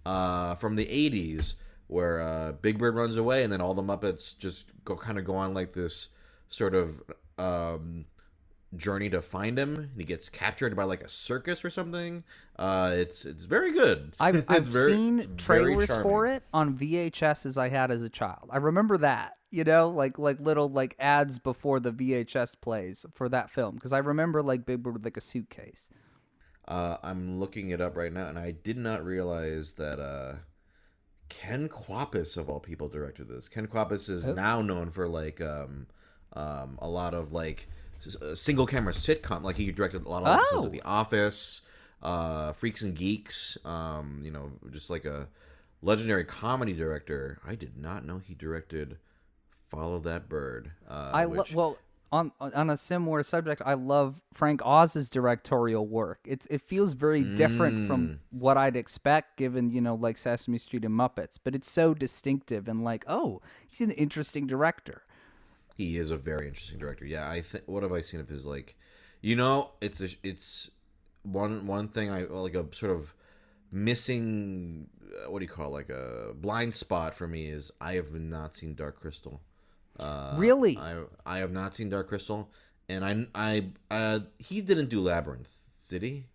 from the '80s where Big Bird runs away and then all the Muppets just go on like this sort of um, journey to find him. And he gets captured by like a circus or something. It's very good. I've it's I've it's seen very trailers for charming. it on VHS as I had as a child. I remember that, like little like ads before the VHS plays for that film because I remember like Big Bird with like a suitcase. I'm looking it up right now, and I did not realize that Ken Kwapis of all people directed this. Ken Kwapis is Oh, now known for like a lot of like single camera sitcom. Like he directed a lot of episodes of oh, The Office, Freaks and Geeks. Just like a legendary comedy director. I did not know he directed Follow That Bird, which well on a similar subject, I love Frank Oz's directorial work. It feels very different from mm, what I'd expect, given like Sesame Street and Muppets, but it's so distinctive and like, oh, he's an interesting director. he is a very interesting director. Yeah, I think what have I seen of his like, it's one thing I like a sort of missing. What do you call it, like a blind spot for me is I have not seen Dark Crystal. Really? I have not seen Dark Crystal, and he didn't do Labyrinth, did he?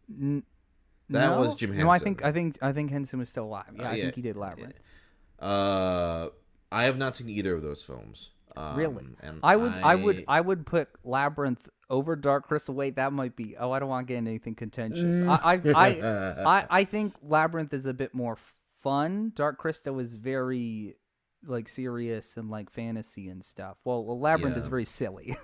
That was No, Jim no. Henson. I think Henson was still alive. Yeah, I Yeah, think he did Labyrinth. uh, I have not seen either of those films. Really, And I would put Labyrinth over Dark Crystal. Wait, that might be. Oh, I don't want to get into anything contentious. I think Labyrinth is a bit more fun. Dark Crystal is very like serious and like fantasy and stuff. Well, Labyrinth is yeah, very silly.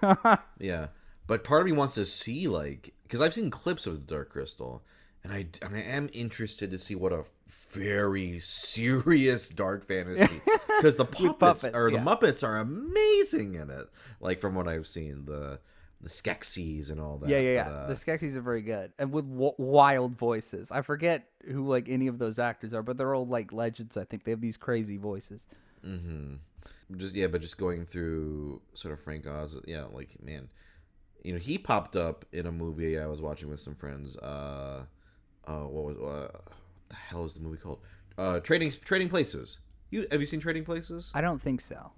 yeah. But part of me wants to see like because I've seen clips of the Dark Crystal, and I am interested to see what a very serious dark fantasy because the With puppets puppets, or the yeah. Muppets are amazing in it. Like from what I've seen, the Skeksis and all that. Yeah. But, The Skeksis are very good and with wild voices. I forget who like any of those actors are, but they're all like legends. I think they have these crazy voices. but just going through sort of Frank Oz, yeah, like man, he popped up in a movie I was watching with some friends. What the hell is the movie called? Trading Places. Have you seen Trading Places? I don't think so.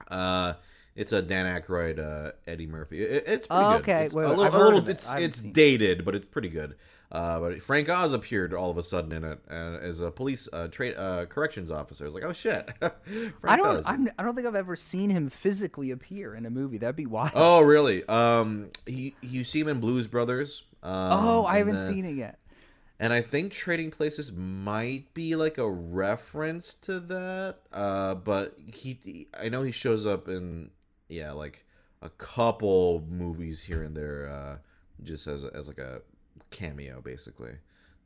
Uh, it's a Dan Aykroyd, Eddie Murphy. It's pretty Oh, good. okay. It's Wait, a I've heard little. of it. I haven't It's seen it. dated, but it's pretty good. But Frank Oz appeared all of a sudden in it as a police corrections officer. I was like, oh shit, Frank Oz. I don't think I've ever seen him physically appear in a movie. That'd be wild. Oh really? You see him in Blues Brothers. Oh, I and haven't then- seen it yet. And I think Trading Places might be like a reference to that. But I know he shows up in like a couple movies here and there, just as like a cameo, basically.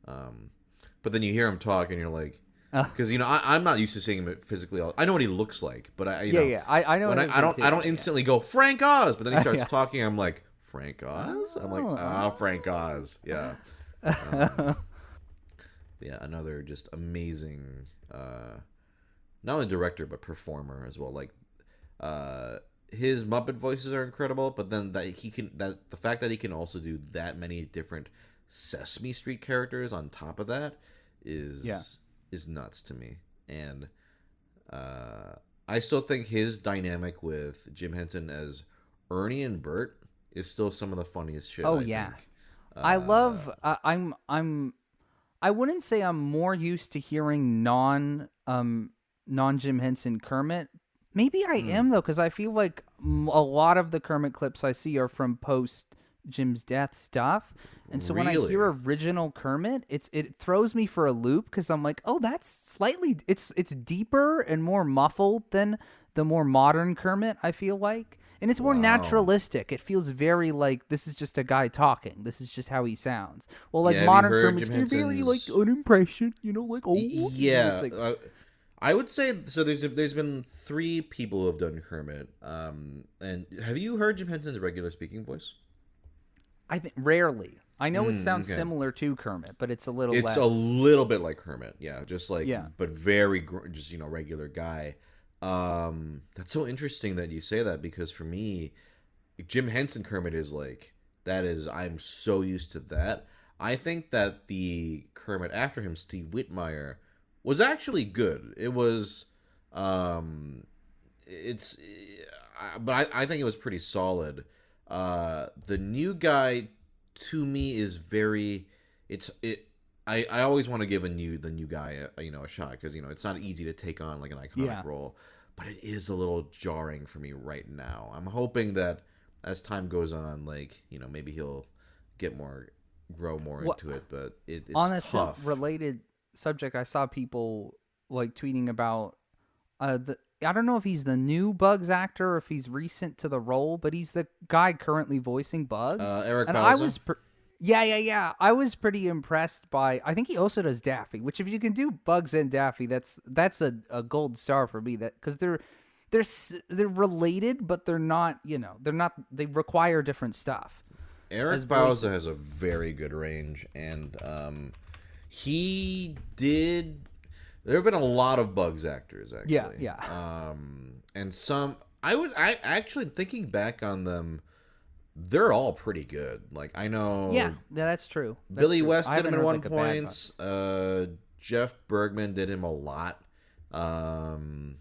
But then you hear him talk, and you're like, because I'm not used to seeing him physically. I know what he looks like, but I know. when what it is I don't too, I don't yeah. instantly go Frank Oz, but then he starts Yeah. talking. I'm like Frank Oz. I'm like Frank Oz. Yeah. Yeah, another just amazing, not only director but performer as well. Like, his Muppet voices are incredible, but then that the fact that he can also do that many different Sesame Street characters on top of that Yeah. is nuts to me. And I still think his dynamic with Jim Henson as Ernie and Bert is still some of the funniest shit. Oh I yeah. think. I love. I'm. I wouldn't say I'm more used to hearing non Jim Henson Kermit. Maybe I am though, because I feel like a lot of the Kermit clips I see are from post Jim's death stuff, and so when I Really? hear original Kermit, it throws me for a loop because I'm like, oh, that's slightly it's deeper and more muffled than the more modern Kermit. I feel like. And it's more Wow. naturalistic. It feels very like this is just a guy talking. This is just how he sounds. Well, like Yeah, have you modern heard Kermit's, Jim they're very like Henson's? an impression, like oh, it's Yeah, like I would say so. There's been three people who have done Kermit. And have you heard Jim Henson's regular speaking voice? I think rarely. I know it sounds Okay. similar to Kermit, but it's a little It's less. a little bit like Kermit, yeah, just like, Yeah. but very just regular guy. That's so interesting that you say that because for me, Jim Henson Kermit is like that is I'm so used to that. I think that the Kermit after him, Steve Whitmire, was actually good. It was, it's, but I think it was pretty solid. The new guy to me is very, it's it. I always want to give the new guy a shot because it's not easy to take on like an iconic Yeah. role, but it is a little jarring for me right now. I'm hoping that as time goes on, like maybe he'll grow more What into it, but it's on a tough. related subject, I saw people like tweeting about the. I don't know if he's the new Bugs actor or if he's recent to the role, but he's the guy currently voicing Bugs. Eric And I Bauza. was, yeah. I was pretty impressed by. I think he also does Daffy, which if you can do Bugs and Daffy, that's a gold star for me. That because they're related, but they're not. They're not. They require different stuff. Eric As Bauza voices. has a very good range, and he did. There have been a lot of Bugs actors, Yeah, actually. yeah. And some I actually thinking back on them, they're all pretty good. Like I know, Yeah, that's true. That's Billy true. West I did him haven't at heard, one like, a bad point. Jeff Bergman did him a lot. Um,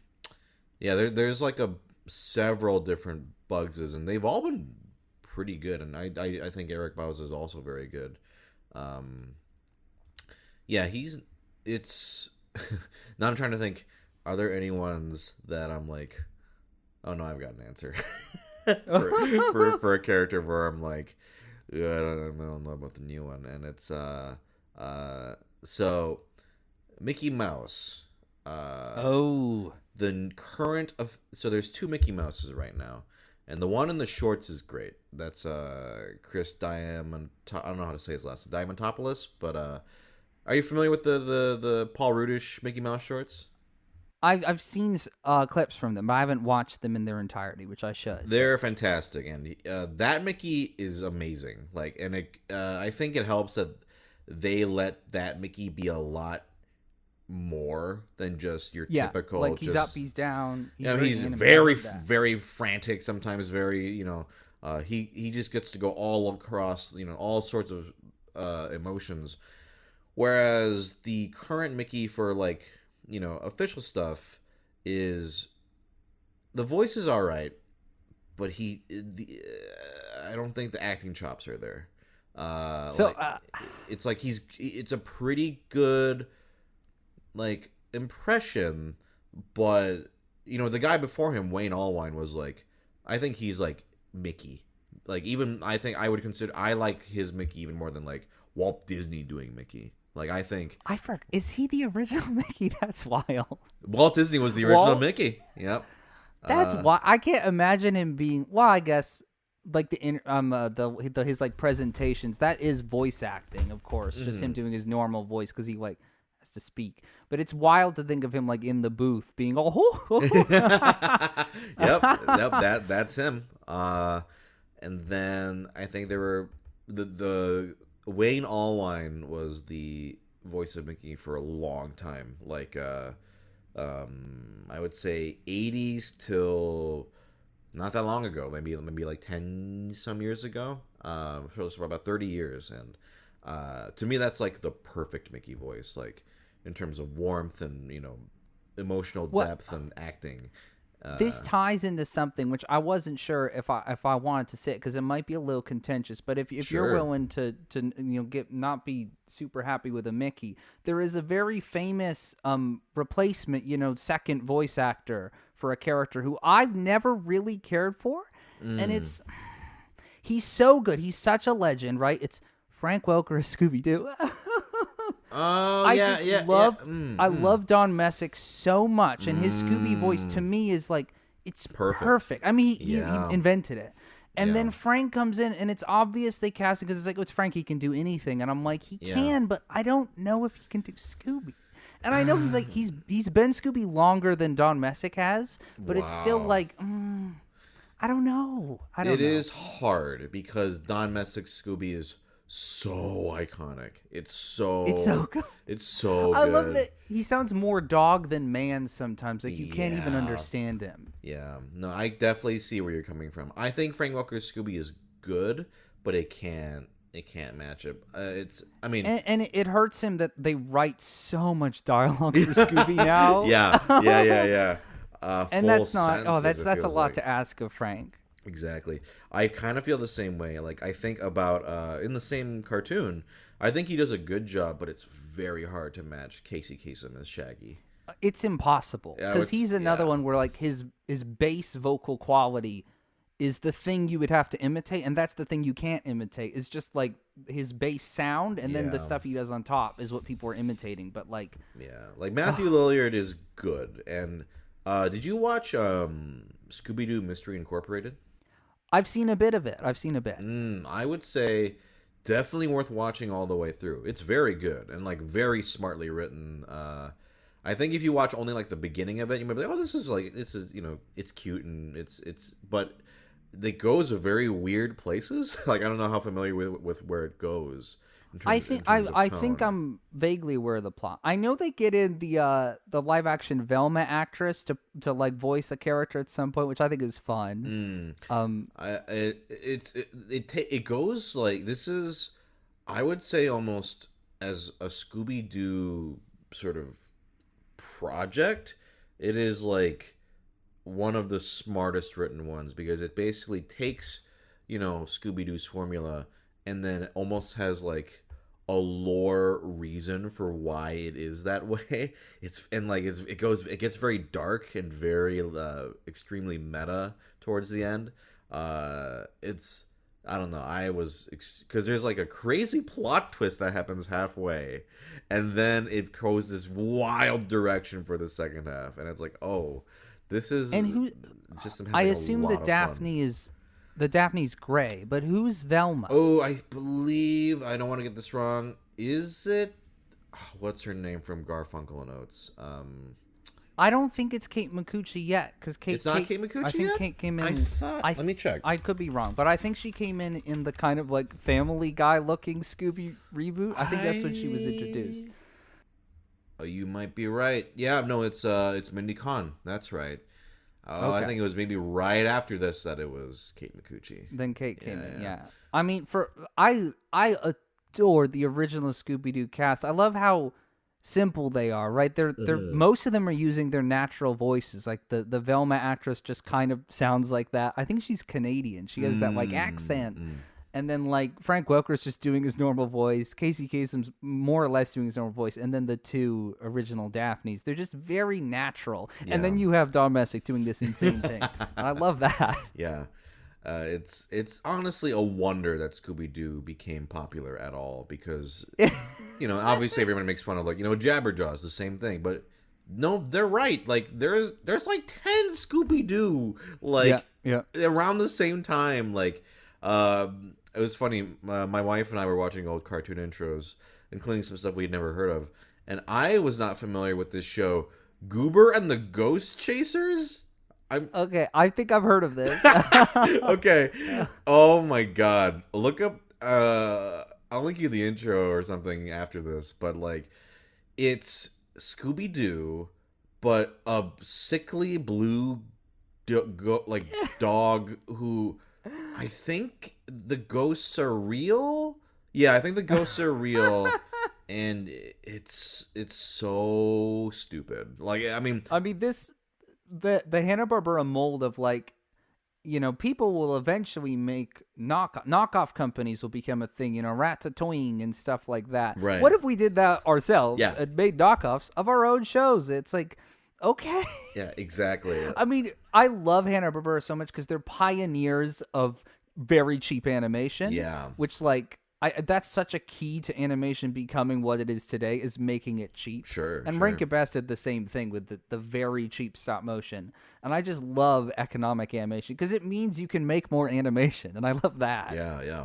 yeah, there's like several different Bugses, and they've all been pretty good. And I think Eric Bauza is also very good. Um, yeah, it's. Now I'm trying to think. Are there any ones that I'm like, oh no, I've got an answer for a character where I'm like, yeah, I don't know about the new one, and it's so Mickey Mouse, Oh, the current of so there's two Mickey Mouses right now, and the one in the shorts is great. That's Chris Diamond. I don't know how to say his last name, Diamantopoulos, but are you familiar with the Paul Rudish Mickey Mouse shorts? I've seen clips from them, but I haven't watched them in their entirety, which I should. They're fantastic, and that Mickey is amazing. Like, and I think it helps that they let that Mickey be a lot more than just your Yeah, typical. like he's just, up, he's down. He's Yeah, very he's animated. I very heard that. very frantic. Sometimes very he just gets to go all across all sorts of emotions. Whereas the current Mickey for like official stuff is the voice is all right, but I don't think the acting chops are there. So, Like, it's like it's a pretty good like impression, but the guy before him, Wayne Allwine, was like, I think he's like Mickey. Like even I think I like his Mickey even more than like Walt Disney doing Mickey. Like I think I forgot. Is he the original Mickey? That's wild. Walt Disney was the original Walt? Mickey. Yep. That's Uh, why I can't imagine him being. Well, I guess like the his like presentations. That is voice acting, of course. Just him doing his normal voice because he like has to speak. But it's wild to think of him like in the booth being yep, that's him. And then I think there were the Wayne Allwine was the voice of Mickey for a long time, like I would say 80s till not that long ago, maybe like 10 some years ago. So it's about 30 years, and to me that's like the perfect Mickey voice, like in terms of warmth and emotional What depth and acting. this ties into something which I wasn't sure if I wanted to say it, because it might be a little contentious. But if you're Sure. willing to get not be super happy with a Mickey, there is a very famous replacement, second voice actor for a character who I've never really cared for, and he's so good. He's such a legend, right? It's Frank Welker as Scooby Doo. Oh I yeah, just yeah, love yeah. I love Don Messick so much, and his Scooby voice to me is like it's perfect. I mean, he Yeah. invented it. And Yeah. then Frank comes in, and it's obvious they cast it because it's like, oh, it's Frank, he can do anything, and I'm like, he can, but I don't know if he can do Scooby. And I know he's like he's been Scooby longer than Don Messick has, but it's still Wow. like I don't know. It is hard because Don Messick's Scooby is so iconic. It's so good. It's so I good. love that he sounds more dog than man sometimes. Like you can't even Yeah. understand him. Yeah. No, I definitely see where you're coming from. I think Frank Welker's Scooby is good, but it can't match it. I mean, And it hurts him that they write so much dialogue for Scooby now. yeah. And Full that's not. Oh, sentences, it that's a feels lot like. to ask of Frank. Exactly. I kind of feel the same way. Like, I think about in the same cartoon, I think he does a good job, but it's very hard to match Casey Kasem as Shaggy. It's impossible Yeah, because he's another yeah. one where like his bass vocal quality is the thing you would have to imitate, and that's the thing you can't imitate. It's just like his bass sound, and then the Yeah. stuff he does on top is what people are imitating. But like, Yeah. Like, Matthew Lillard is good. And did you watch Scooby-Doo Mystery Incorporated? I've seen a bit of it. I would say definitely worth watching all the way through. It's very good and like very smartly written. I think if you watch only like the beginning of it, you might be like, "Oh, this is it's cute and but it goes to very weird places." Like, I don't know how familiar with where it goes. I In think terms of I think tone. I'm vaguely aware of the plot. I know they get in the live action Velma actress to like voice a character at some point, which I think is fun. It goes like, this is, I would say, almost as a Scooby Doo sort of project. It is like one of the smartest written ones because it basically takes Scooby Doo's formula and then almost has like a lore reason for why it is that way. It gets very dark and very extremely meta towards the end. It's, I don't know. Because there's like a crazy plot twist that happens halfway, and then it goes this wild direction for the second half, and it's like, oh, this is And who? just I'm I having a assume lot that of Daphne is the Daphne's gray, but who's Velma? Oh, I believe, I don't want to get this wrong. Is it? What's her name from Garfunkel and Oates? I don't think it's Kate Micucci yet, because It's not Kate Micucci I think yet? Kate came in. I thought. Let me check. I could be wrong, but I think she came in the kind of like Family Guy looking Scooby reboot. I think that's when she was introduced. You might be right. Yeah, no, it's Mindy Kahn. That's right. Oh, I Okay. think it was maybe right after this that it was Kate Micucci. Then Kate came in. Yeah. Yeah. I mean, I adore the original Scooby Doo cast. I love how simple they are. Right? They're most of them are using their natural voices. Like the Velma actress just kind of sounds like that. I think she's Canadian. She has that like accent. And then like Frank Welker's just doing his normal voice. Casey Kasem's more or less doing his normal voice. And then the two original Daphnes, they're just very natural. And then you have Don Messick doing this insane thing. And I love that. Yeah. It's honestly a wonder that Scooby-Doo became popular at all because, obviously everyone makes fun of like, Jabberjaw's the same thing, but no, they're right. Like there's like 10 Scooby-Doo like Yeah. around the same time. Like, it was funny. My wife and I were watching old cartoon intros, including some stuff we'd never heard of, and I was not familiar with this show, Goober and the Ghost Chasers. Okay, I think I've heard of this. Okay. Oh my god. Look up I'll link you the intro or something after this, but like it's Scooby-Doo but a sickly blue like dog who I think the ghosts are real. Yeah, I think the ghosts are real, and it's so stupid. Like, I mean, this the Hanna-Barbera mold of like, people will eventually make knockoff companies will become a thing, Ratatouille and stuff like that. Right. What if we did that ourselves Yeah. and made knockoffs of our own shows? It's like, okay. yeah, exactly. I mean, I love Hanna-Barbera so much because they're pioneers of very cheap animation. Yeah. Which, like, that's such a key to animation becoming what it is today, is making it cheap. Sure. And sure. Rankin Bass did the same thing with the very cheap stop motion. And I just love economic animation because it means you can make more animation. And I love that. Yeah.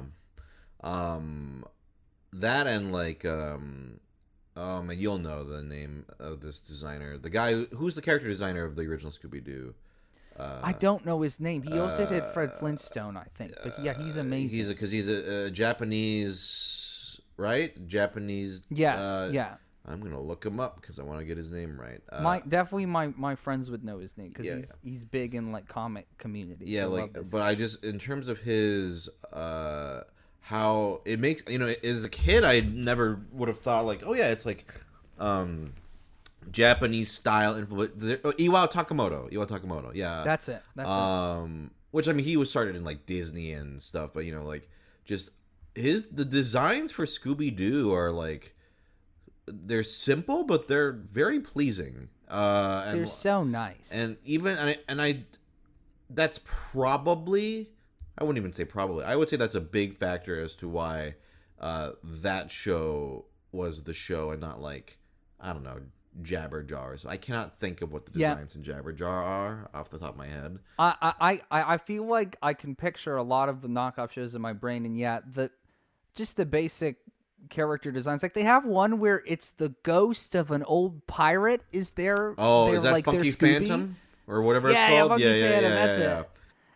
That and like and you'll know the name of this designer, the guy who's the character designer of the original Scooby-Doo. I don't know his name. He also did Fred Flintstone, I think. But yeah, he's amazing. He's a Japanese, right? Japanese. Yes, yeah. I'm gonna look him up because I want to get his name right. Definitely my friends would know his name because Yeah, he's big in like comic communities. Yeah, like, but I just, in terms of his how it makes, as a kid I never would have thought like, oh yeah, it's like Japanese style influence. Iwao Takamoto, yeah. That's it. Which, I mean, he was started in like Disney and stuff, but like just the designs for Scooby-Doo are like, they're simple but they're very pleasing. And they're so nice. And even I that's probably, I wouldn't even say probably, I would say that's a big factor as to why that show was the show and not like, I don't know, Jabberjaw or so. I cannot think of what the designs in Jabberjaw are off the top of my head. I feel like I can picture a lot of the knockoff shows in my brain, and just the basic character designs. Like, they have one where it's the ghost of an old pirate. Is that like Funky Phantom or whatever it's called? Funky Phantom, that's it.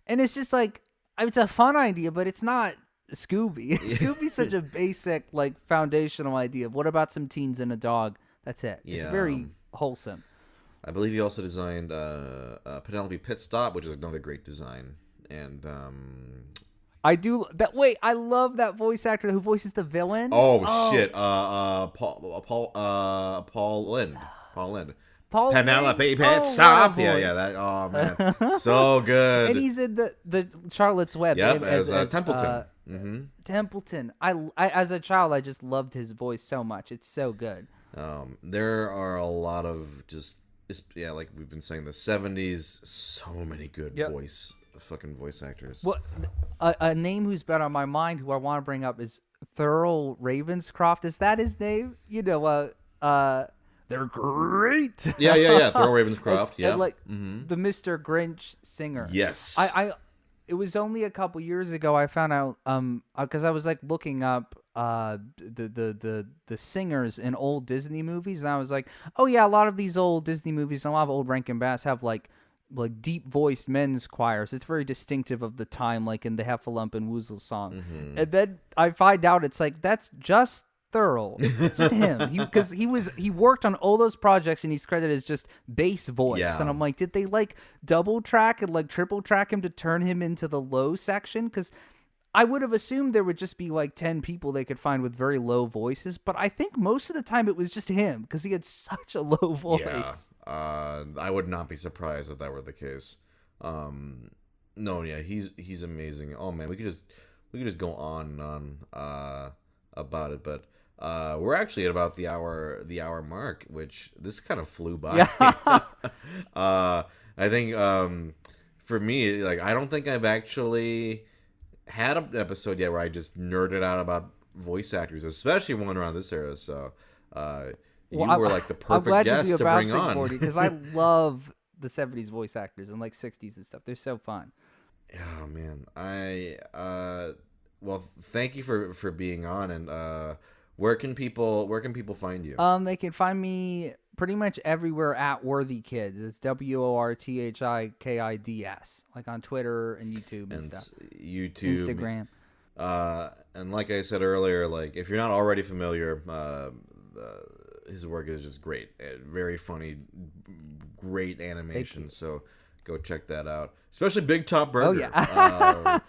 And it's just like, it's a fun idea, but it's not Scooby. Scooby's such a basic, like, foundational idea of what about some teens and a dog. That's it. It's very wholesome. I believe he also designed Penelope Pit Stop, which is another great design. And I do that. Wait, I love that voice actor who voices the villain. Oh. Shit! Paul Lind. Penelope Pit Stop. Yeah. That. Oh man, so good. And he's in the Charlotte's Web. Yep, as Templeton. Templeton. I as a child, I just loved his voice so much. It's so good. There are a lot of like we've been saying, the 70s, so many good fucking voice actors. Well, a name who's been on my mind who I want to bring up is Thurl Ravenscroft. Is that his name? They're great. Yeah. Thurl Ravenscroft. Yeah. Like the Mr. Grinch singer. Yes. It was only a couple years ago I found out because I was like looking up the singers in old Disney movies, and I was like, oh yeah, a lot of these old Disney movies and a lot of old Rankin Bass have like deep voiced men's choirs. It's very distinctive of the time, like in the Heffalump and Woozle song. And then I find out it's like, that's just Thurl. It's just him. Because he worked on all those projects and he's credited as just bass voice. Yeah. And I'm like, did they like double track and like triple track him to turn him into the low section? Because I would have assumed there would just be like 10 people they could find with very low voices, but I think most of the time it was just him because he had such a low voice. Yeah, I would not be surprised if that were the case. He's amazing. Oh man, we could just go on and on about it, but we're actually at about the hour mark, which this kind of flew by. Yeah. I think for me, like, I don't think I've actually had an episode yet where I just nerded out about voice actors, especially one around this era. So you were like the perfect guest to bring on, because I love the 70s voice actors and like 60s and stuff. They're so fun. Oh man, well, thank you for being on. And where can people find you? They can find me pretty much everywhere at WORTHIKIDS. It's WORTHIKIDS, like on Twitter and YouTube and stuff. YouTube, Instagram. And like I said earlier, like, if you're not already familiar, his work is just great. Very funny, great animation. So Go check that out, especially Big Top Oh Burger. yeah.